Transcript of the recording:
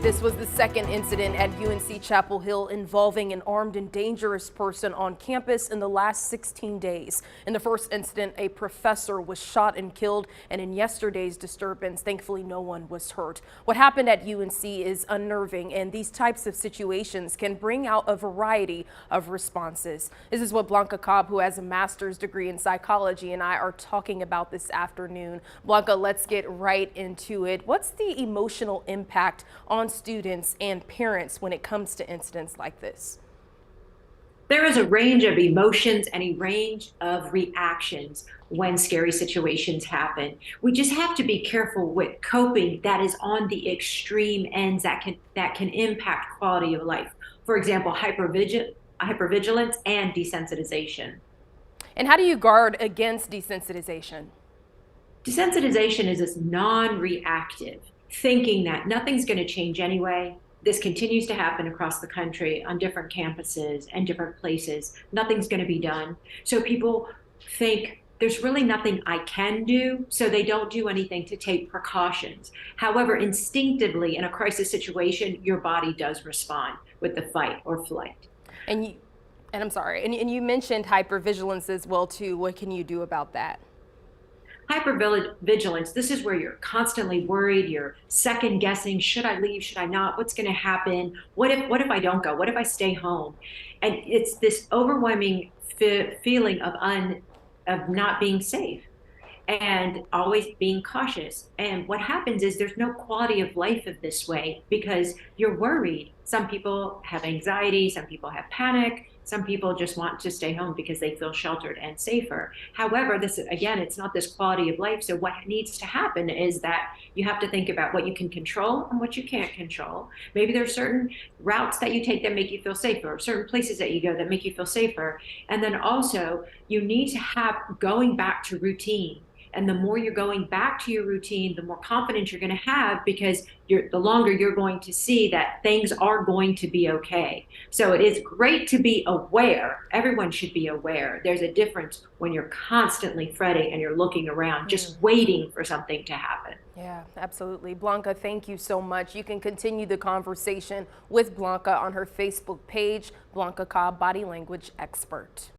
This was the second incident at UNC Chapel Hill involving an armed and dangerous person on campus in the last 16 days. In the first incident, a professor was shot and killed, and in yesterday's disturbance, thankfully no one was hurt. What happened at UNC is unnerving, and these types of situations can bring out a variety of responses. This is what Blanca Cobb, who has a master's degree in psychology, and I are talking about this afternoon. Blanca, let's get right into it. What's the emotional impact on students and parents when it comes to incidents like this? There is a range of emotions and a range of reactions when scary situations happen. We just have to be careful with coping that is on the extreme ends that can impact quality of life. For example, hypervigilance and desensitization. And how do you guard against desensitization? Desensitization is this non-reactive thinking that nothing's going to change anyway. This continues to happen across the country on different campuses and different places. Nothing's going to be done. So people think there's really nothing I can do, so they don't do anything to take precautions. However, instinctively in a crisis situation, your body does respond with the fight or flight. And I'm sorry, and you mentioned hypervigilance as well too. What can you do about that? Hypervigilance, this is where you're constantly worried, you're second guessing, should I leave, should I not, what's going to happen, what if I don't go, what if I stay home? And it's this overwhelming feeling of not being safe and always being cautious. And what happens is there's no quality of life of this way because you're worried. Some people have anxiety, some people have panic, some people just want to stay home because they feel sheltered and safer. However, this again, it's not this quality of life. So what needs to happen is that you have to think about what you can control and what you can't control. Maybe there's certain routes that you take that make you feel safer, certain places that you go that make you feel safer. And then also you need to have going back to routine. And the more you're going back to your routine, the more confidence you're going to have because the longer you're going to see that things are going to be okay. So it is great to be aware. Everyone should be aware. There's a difference when you're constantly fretting and you're looking around, just waiting for something to happen. Yeah, absolutely. Blanca, thank you so much. You can continue the conversation with Blanca on her Facebook page, Blanca Cobb, body language expert.